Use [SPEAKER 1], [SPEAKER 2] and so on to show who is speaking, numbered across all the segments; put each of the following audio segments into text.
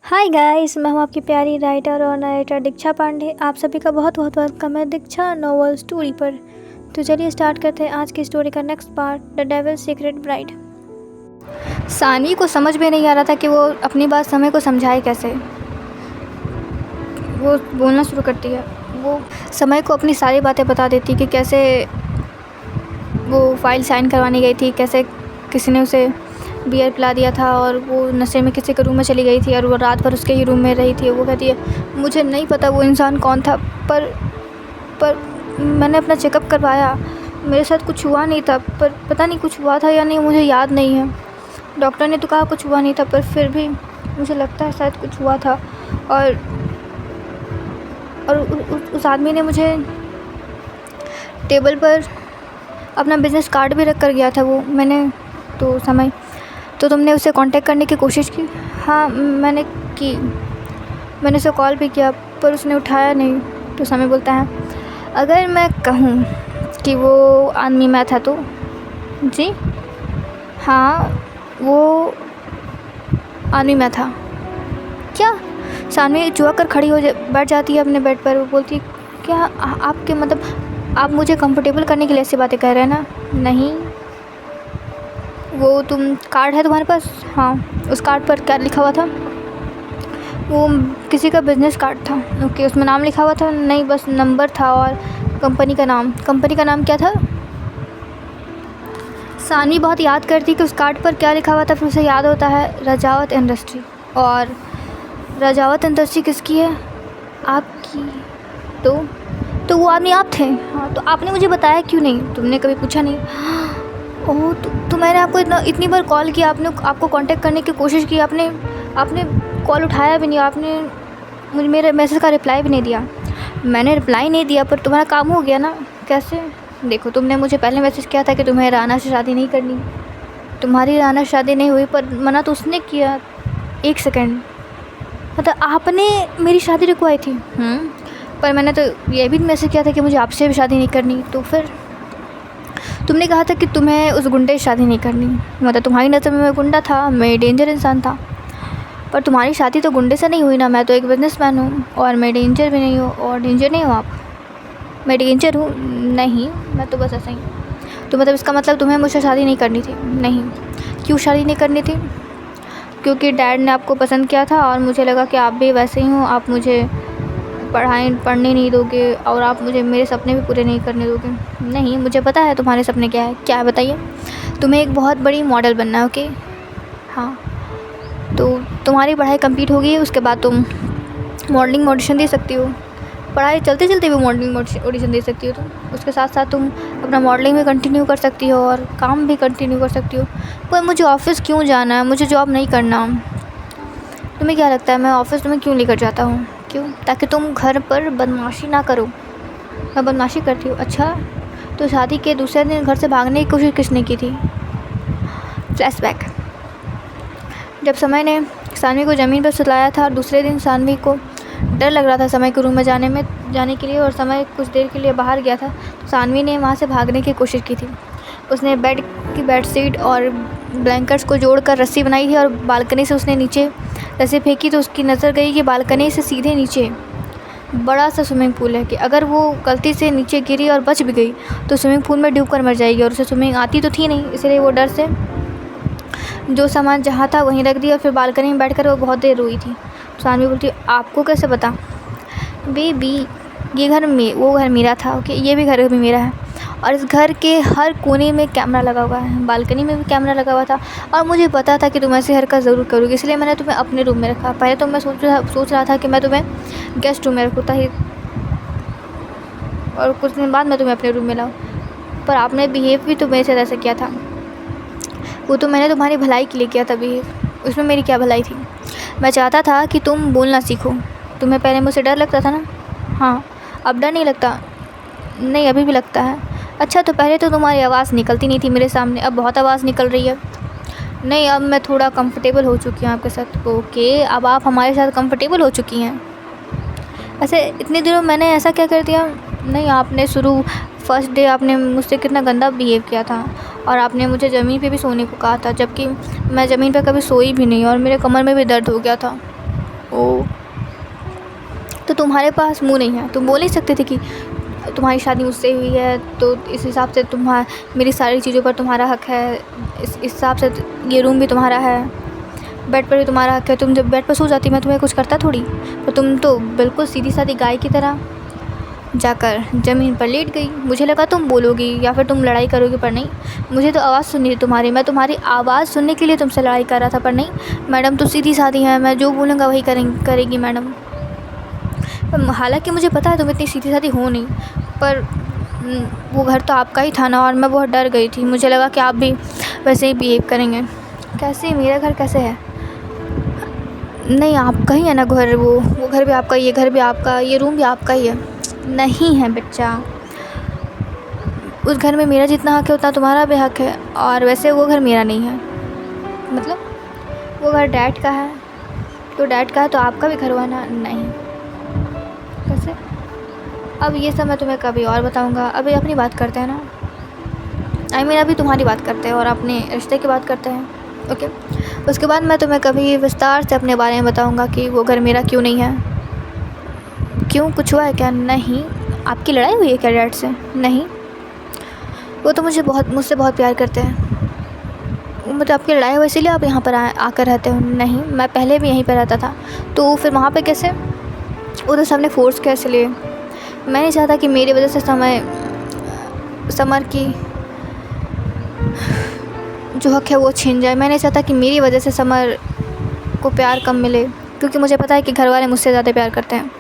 [SPEAKER 1] Hi guys, मैं हूँ आपकी प्यारी राइटर और नरेटर दीक्षा पांडे। आप सभी का बहुत बहुत वेलकम है दीक्षा नोवेल स्टोरी पर। तो चलिए स्टार्ट करते हैं आज की स्टोरी का next part, the devil secret bride. Saanvi को समझ में नहीं आ रहा था कि वो अपनी बात समय को समझाए कैसे। वो बोलना शुरू करती है। वो समय को अपनी सारी बातें बता देती कि कैसे वो फाइल साइन करवाने गई थी, कैसे किसी ने उसे बियर पिला दिया था और वो नशे में किसी के रूम में चली गई थी और वो रात भर उसके ही रूम में रही थी। वो कहती है मुझे नहीं पता वो इंसान कौन था, पर मैंने अपना चेकअप करवाया, मेरे साथ कुछ हुआ नहीं था, पर पता नहीं कुछ हुआ था या नहीं, मुझे याद नहीं है। डॉक्टर ने तो कहा कुछ हुआ नहीं था, पर फिर भी मुझे लगता है शायद कुछ हुआ था। और उस आदमी ने मुझे टेबल पर अपना बिज़नेस कार्ड भी रख कर गया था वो। मैंने तो तुमने उसे कांटेक्ट करने की कोशिश की? हाँ मैंने उसे कॉल भी किया पर उसने उठाया नहीं। तो समय बोलता है अगर मैं कहूँ कि वो आदमी मैं था तो? जी हाँ, वो आदमी मैं था। क्या? सानवी चुहा कर खड़ी हो बैठ जाती है अपने बेड पर। वो बोलती क्या आपके मतलब आप मुझे कंफर्टेबल करने के लिए ऐसी बातें कह रहे हैं ना? नहीं, वो तुम कार्ड है तुम्हारे पास? हाँ। उस कार्ड पर क्या लिखा हुआ था? वो किसी का बिजनेस कार्ड था। ओके, उसमें नाम लिखा हुआ था? नहीं, बस नंबर था और कंपनी का नाम क्या था? सानवी बहुत याद करती कि उस कार्ड पर क्या लिखा हुआ था। फिर उसे याद होता है रजावत इंडस्ट्री। और रजावत इंडस्ट्री किसकी है? आपकी। तो वो आदमी आप थे? हाँ। तो आपने मुझे बताया क्यों नहीं? तुमने कभी पूछा नहीं? ओह, तो मैंने आपको इतनी बार कॉल किया, आपको कांटेक्ट करने की कोशिश की, आपने कॉल उठाया भी नहीं, आपने मुझे मेरे मैसेज का रिप्लाई भी नहीं दिया। मैंने रिप्लाई नहीं दिया पर तुम्हारा काम हो गया ना? कैसे? देखो, तुमने मुझे पहले मैसेज किया था कि तुम्हें राना से शादी नहीं करनी। तुम्हारी राना से शादी नहीं हुई, पर मना तो उसने किया। एक सेकेंड, मतलब आपने मेरी शादी रुकवाई थी? पर मैंने तो ये भी मैसेज किया था कि मुझे आपसे भी शादी नहीं करनी। तो फिर तुमने कहा था कि तुम्हें उस गुंडे से शादी नहीं करनी। मतलब तुम्हारी नज़र में मैं गुंडा था, मैं डेंजर इंसान था। पर तुम्हारी शादी तो गुंडे से नहीं हुई ना। मैं तो एक बिजनेसमैन हूँ और मैं डेंजर भी नहीं हूँ। और डेंजर नहीं हूँ आप? मैं डेंजर हूँ? नहीं, मैं तो बस ऐसा ही। तो मतलब इसका मतलब तुम्हें मुझसे शादी नहीं करनी थी? नहीं। क्यों शादी नहीं करनी थी? क्योंकि डैड ने आपको पसंद किया था और मुझे लगा कि आप भी वैसे ही हो। आप मुझे पढ़ने नहीं दोगे और आप मुझे मेरे सपने भी पूरे नहीं करने दोगे। नहीं, मुझे पता है तुम्हारे सपने क्या है। क्या है बताइए? तुम्हें एक बहुत बड़ी मॉडल बनना है। ओके हाँ, तो तुम्हारी पढ़ाई कंप्लीट होगी, उसके बाद तुम मॉडलिंग ऑडिशन दे सकती हो। पढ़ाई चलते चलते भी मॉडलिंग ऑडिशन दे सकती हो तुम। उसके साथ साथ तुम अपना मॉडलिंग भी कंटिन्यू कर सकती हो और काम भी कंटिन्यू कर सकती हो। पर मुझे ऑफ़िस क्यों जाना है? मुझे जॉब नहीं करना। तुम्हें क्या लगता है मैं ऑफ़िस तुम्हें क्यों लेकर जाता हूँ? क्यों? ताकि तुम घर पर बदमाशी ना करो। मैं बदमाशी करती हूँ? अच्छा, तो शादी के दूसरे दिन घर से भागने की कोशिश किसने की थी? फ्लैशबैक। जब समय ने सानवी को ज़मीन पर सुलाया था और दूसरे दिन सानवी को डर लग रहा था समय के रूम में जाने के लिए, और समय कुछ देर के लिए बाहर गया था, तो सानवी ने वहाँ से भागने की कोशिश की थी। उसने बेड की बेडशीट और ब्लैंकेट्स को जोड़कर रस्सी बनाई थी और बालकनी से उसने नीचे रस्सी फेंकी तो उसकी नज़र गई कि बालकनी से सीधे नीचे बड़ा सा स्विमिंग पूल है, कि अगर वो गलती से नीचे गिरी और बच भी गई तो स्विमिंग पूल में डूब कर मर जाएगी। और उसे स्विमिंग आती तो थी नहीं, इसलिए वो डर से जो सामान जहाँ था वहीं रख दिया। फिर बालकनी में बैठकर वो बहुत देर रोई थी। सानवी बोलती आपको कैसे पता? बेबी, वो घर मेरा था। ओके, ये भी घर भी मेरा है और इस घर के हर कोने में कैमरा लगा हुआ है। बालकनी में भी कैमरा लगा हुआ था और मुझे पता था कि तुम ऐसी हरकत ज़रूर करोगी, इसलिए मैंने तुम्हें अपने रूम में रखा। पहले तो मैं सोच रहा था कि मैं तुम्हें गेस्ट रूम में रखूँ ताकि, और कुछ दिन बाद मैं तुम्हें अपने रूम में लाऊँ, पर आपने बिहेव भी तो मेरे साथ ऐसा किया था। वो तो मैंने तुम्हारी भलाई के लिए किया था बिहेव, उसमें मेरी क्या भलाई थी? मैं चाहता था कि तुम बोलना सीखो। तुम्हें पहले मुझसे डर लगता था ना? हाँ। अब डर नहीं लगता? नहीं, अभी भी लगता है। अच्छा, तो पहले तो तुम्हारी आवाज़ निकलती नहीं थी मेरे सामने, अब बहुत आवाज़ निकल रही है। नहीं, अब मैं थोड़ा कंफर्टेबल हो चुकी हूँ आपके साथ। ओके, अब आप हमारे साथ कंफर्टेबल हो चुकी हैं। ऐसे इतने दिनों मैंने ऐसा क्या कर दिया? नहीं, आपने फर्स्ट डे आपने मुझसे कितना गंदा बिहेव किया था और आपने मुझे ज़मीन पे भी सोने को कहा था, जबकि मैं ज़मीन पे कभी सोई भी नहीं और मेरे कमर में भी दर्द हो गया था। ओ, तो तुम्हारे पास मुँह नहीं है, तुम बोल नहीं सकते थे कि तुम्हारी शादी मुझसे हुई है तो इस हिसाब से मेरी सारी चीज़ों पर तुम्हारा हक़ है, इस हिसाब से ये रूम भी तुम्हारा है, बेड पर भी तुम्हारा हक़ है। तुम जब बेड पर सो जाती मैं तुम्हें कुछ करता थोड़ी, तो तुम तो बिल्कुल सीधी सादी गाय की तरह जाकर ज़मीन पर लेट गई। मुझे लगा तुम बोलोगी या फिर तुम लड़ाई करोगी, पर नहीं, मुझे तो आवाज़ सुननी थी तुम्हारी। मैं तुम्हारी आवाज़ सुनने के लिए तुमसे लड़ाई कर रहा था, पर नहीं, मैडम तो सीधी सादी है, मैं जो बोलूँगा वही करेगी मैडम। हालांकि मुझे पता है तुम इतनी सीधी सादी हो नहीं, पर वो घर तो आपका ही था ना, और मैं बहुत डर गई थी। मुझे लगा कि आप भी वैसे ही बिहेव करेंगे। कैसे? मेरा घर कैसे है? नहीं, आपका ही है ना घर, वो घर भी आपका, ये घर भी आपका, ये रूम भी आपका ही है। नहीं है बच्चा, उस घर में मेरा जितना हक़ है उतना तुम्हारा भी हक़ है, और वैसे वो घर मेरा नहीं है। मतलब वो घर डैड का है, तो डैड का है तो आपका भी घर हुआ ना? नहीं। कैसे? अब ये सब मैं तुम्हें कभी और बताऊंगा, अभी अपनी बात करते हैं ना। अभी तुम्हारी बात करते हैं और अपने रिश्ते की बात करते हैं, ओके? उसके बाद मैं तुम्हें कभी विस्तार से अपने बारे में बताऊंगा कि वो घर मेरा क्यों नहीं है। क्यों, कुछ हुआ है क्या? नहीं। आपकी लड़ाई हुई है क्या डैड से? नहीं, वो तो मुझसे बहुत प्यार करते हैं। मतलब आपकी लड़ाई हुई इसीलिए आप यहाँ पर आकर रहते हो? नहीं, मैं पहले भी यहीं पर रहता था। तो फिर वहाँ पे कैसे? वो तो सबने फोर्स किया, इसलिए मैं नहीं चाहता कि मेरी वजह से समर की जो हक़ है वो छीन जाए। मैं नहीं चाहता कि मेरी वजह से समर को प्यार कम मिले, क्योंकि मुझे पता है कि घर वाले मुझसे ज़्यादा प्यार करते हैं।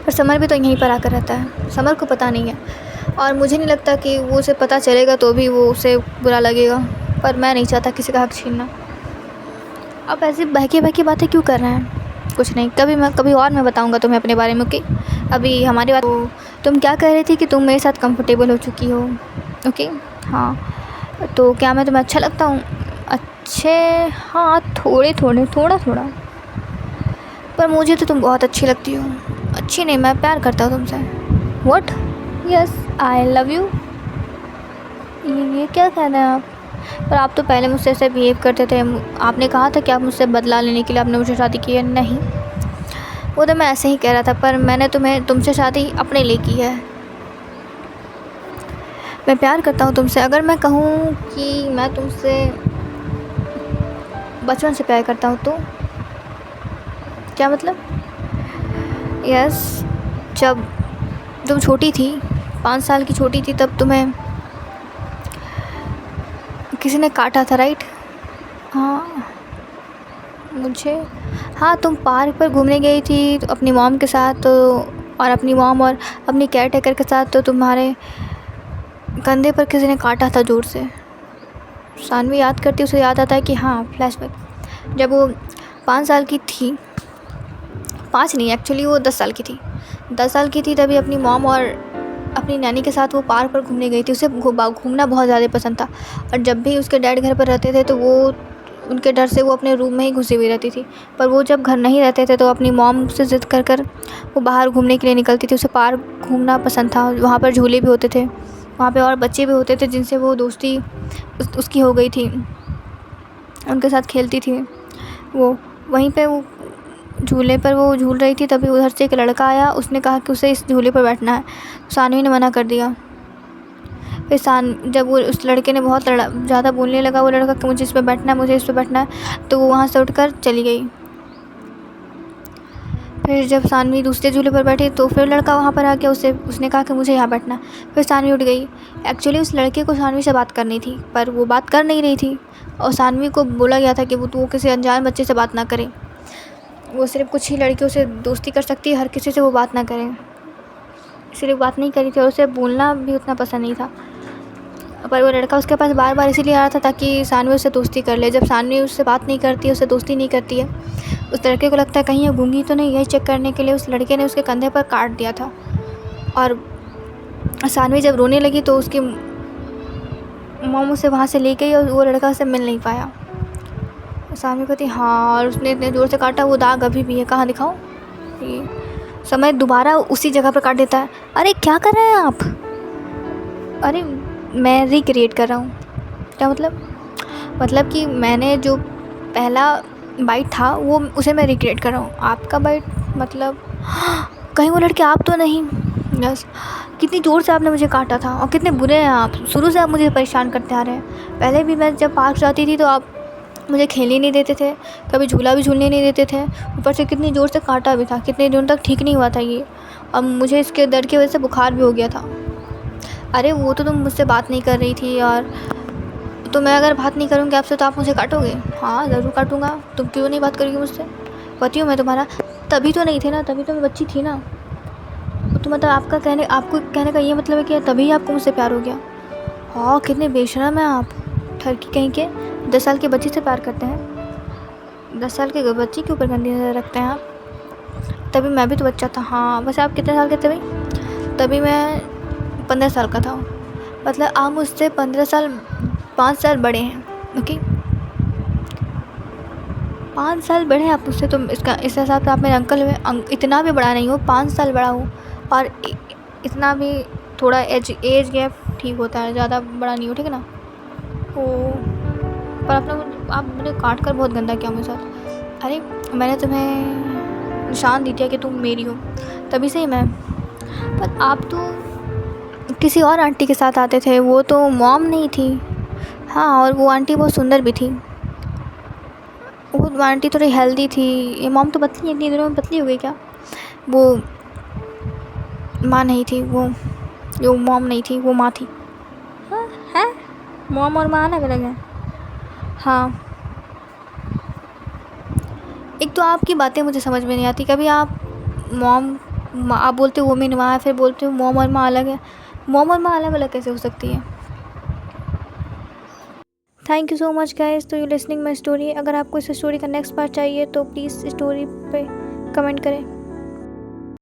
[SPEAKER 1] पर समर भी तो यहीं पर आकर रहता है, समर को पता नहीं है, और मुझे नहीं लगता कि वो उसे पता चलेगा तो भी वो उसे बुरा लगेगा। पर मैं नहीं चाहता किसी का हक़ छीनना। अब ऐसी बहकी बातें क्यों कर रहे हैं? कुछ नहीं, कभी और मैं बताऊंगा तुम्हें अपने बारे में, ओके? अभी हमारी बात, तुम क्या कह रही थी कि तुम मेरे साथ कंफर्टेबल हो चुकी हो, ओके? हाँ, तो क्या मैं तुम्हें अच्छा लगता हूँ? अच्छे, हाँ, थोड़ा, पर मुझे तो तुम बहुत अच्छी लगती हो। अच्छी नहीं, मैं प्यार करता हूँ तुमसे। What? Yes, I love you. ये क्या कह रहे हैं आप? पर आप तो पहले मुझसे ऐसे बिहेव करते थे। आपने कहा था कि आप मुझसे बदला लेने के लिए आपने मुझे शादी की है। नहीं, वो तो मैं ऐसे ही कह रहा था, पर मैंने तुमसे शादी अपने लिए की है। मैं प्यार करता हूँ तुमसे। अगर मैं कहूँ कि मैं तुमसे बचपन से प्यार करता हूँ तो क्या मतलब? यस, जब तुम छोटी थी, 5 साल की छोटी थी, तब तुम्हें किसी ने काटा था, राइट? हाँ, हाँ, तुम पार्क पर घूमने गई थी तो अपनी मॉम के साथ, तो और अपनी मॉम और अपनी केयर टेकर के साथ, तो तुम्हारे कंधे पर किसी ने काटा था ज़ोर से। सानवी याद करती, उसे याद आता है कि हाँ, फ्लैशबैक, जब वो 5 साल की थी, 5 नहीं, एक्चुअली वो 10 साल की थी। 10 साल की थी तभी अपनी मॉम और अपनी नैनी के साथ वो पार्क पर घूमने गई थी। उसे घूमना बहुत ज़्यादा पसंद था, और जब भी उसके डैड घर पर रहते थे तो वो उनके डर से वो अपने रूम में ही घुसी हुई रहती थी। पर वो जब घर नहीं रहते थे तो अपनी मॉम से ज़िद कर वो बाहर घूमने के लिए निकलती थी। उसे पार्क घूमना पसंद था, वहाँ पर झूले भी होते थे, वहाँ पे और बच्चे भी होते थे जिनसे वो दोस्ती उसकी हो गई थी, उनके साथ खेलती थी वो। वहीं पे वो झूले पर वो झूल रही थी, तभी उधर से एक लड़का आया। उसने कहा कि उसे इस झूले पर बैठना है। सानवी ने मना कर दिया। फिर जब वो उस लड़के ने बहुत ज़्यादा बोलने लगा, वो लड़का कि मुझे इस पर बैठना है, तो वो वहाँ से उठकर चली गई। फिर जब सानवी दूसरे झूले पर बैठी तो फिर लड़का वहाँ पर आ गया, उसने कहा कि मुझे यहाँ बैठना है। फिर सानवी उठ गई। एक्चुअली उस लड़के को सानवी से बात करनी थी, पर वो बात कर नहीं रही थी, और सानवी को बोला गया था कि वो किसी अनजान बच्चे से बात ना करे, वो सिर्फ कुछ ही लड़कियों से दोस्ती कर सकती है, हर किसी से वो बात ना करे। इसलिए बात नहीं करी थी, और उसे बोलना भी उतना पसंद नहीं था। पर वो लड़का उसके पास बार इसीलिए आ रहा था ताकि सानवी उससे दोस्ती कर ले। जब सानवी उससे बात नहीं करती है, उससे दोस्ती नहीं करती है, उस लड़के को लगता है कहीं ये गूंगी तो नहीं, यही चेक करने के लिए उस लड़के ने उसके कंधे पर काट दिया था। और सानवी जब रोने लगी तो उसकी मॉम उसे वहाँ से ले गई, और वो लड़का उससे मिल नहीं पाया। सानवी कहती हाँ, और उसने इतने ज़ोर से काटा, वो दाग अभी भी है। कहाँ दिखाओ? ये समय दोबारा उसी जगह पर काट देता है। अरे क्या कर रहे हैं आप? अरे मैं रिक्रिएट कर रहा हूँ। क्या मतलब? मतलब कि मैंने जो पहला बाइट था वो, उसे मैं रिग्रेट कर रहा हूँ। आपका बाइट मतलब कहीं वो लड़के आप तो नहीं। यस, कितनी ज़ोर से आपने मुझे काटा था और कितने बुरे हैं आप। शुरू से आप मुझे परेशान करते आ रहे हैं। पहले भी मैं जब पार्क जाती थी तो आप मुझे खेलने नहीं देते थे, कभी झूला भी झूलने नहीं देते थे, ऊपर से कितनी ज़ोर से काटा भी था, कितने दिनों तक ठीक नहीं हुआ था ये। अब मुझे इसके दर्द की वजह से बुखार भी हो गया था। अरे वो तो तुम मुझसे बात नहीं कर रही थी, और तो मैं अगर बात नहीं करूँगी आपसे तो आप मुझे काटोगे? हाँ ज़रूर काटूँगा। तुम क्यों नहीं बात करोगी मुझसे? पति हूँ मैं तुम्हारा। तभी तो नहीं थे ना, तभी तो मैं बच्ची थी ना। तो मतलब आपको कहने का ये मतलब है कि तभी आपको मुझसे प्यार हो गया? हाँ, कितने बेशरम हैं आप, ठरकी कहीं के। 10 साल की बच्ची से प्यार करते हैं? 10 साल के बच्ची के ऊपर गंदी नज़र रखते हैं आप? तभी मैं भी तो बच्चा था। हाँ, वैसे आप कितने साल के थे भाई? तभी मैं 15 साल का था। मतलब आप मुझसे 5 साल बड़े हैं। ओके, 5 साल बड़े हैं आप मुझसे, तो इस हिसाब से आप मेरे अंकल हुए। इतना भी बड़ा नहीं हो, 5 साल बड़ा हूँ, और इतना भी थोड़ा एज गैप ठीक होता है, ज़्यादा बड़ा नहीं हो, ठीक है ना? ओ, पर आप मुझे काट कर बहुत गंदा किया मेरे साथ। अरे मैंने तुम्हें निशान दे दिया कि तुम मेरी हो, तभी से ही मैं। पर आप तो किसी और आंटी के साथ आते थे, वो तो मॉम नहीं थी। हाँ, और वो आंटी बहुत सुंदर भी थी। वो आंटी थोड़ी हेल्दी थी। ये मॉम तो पतली, इतनी दिनों में पतली हो गई क्या? वो माँ नहीं थी, वो मॉम नहीं थी, वो माँ थी। हाँ है, मॉम और माँ अलग अलग है। हाँ, एक तो आपकी बातें मुझे समझ में नहीं आती। कभी आप आप बोलते हो वो मेरी माँ है, फिर बोलते हो मॉम और माँ अलग है। मॉम और माँ अलग अलग कैसे हो सकती है? Thank you so much guys, तो यू लिसनिंग माई स्टोरी। अगर आपको इस स्टोरी का नेक्स्ट पार्ट चाहिए तो प्लीज़ स्टोरी पे कमेंट करें।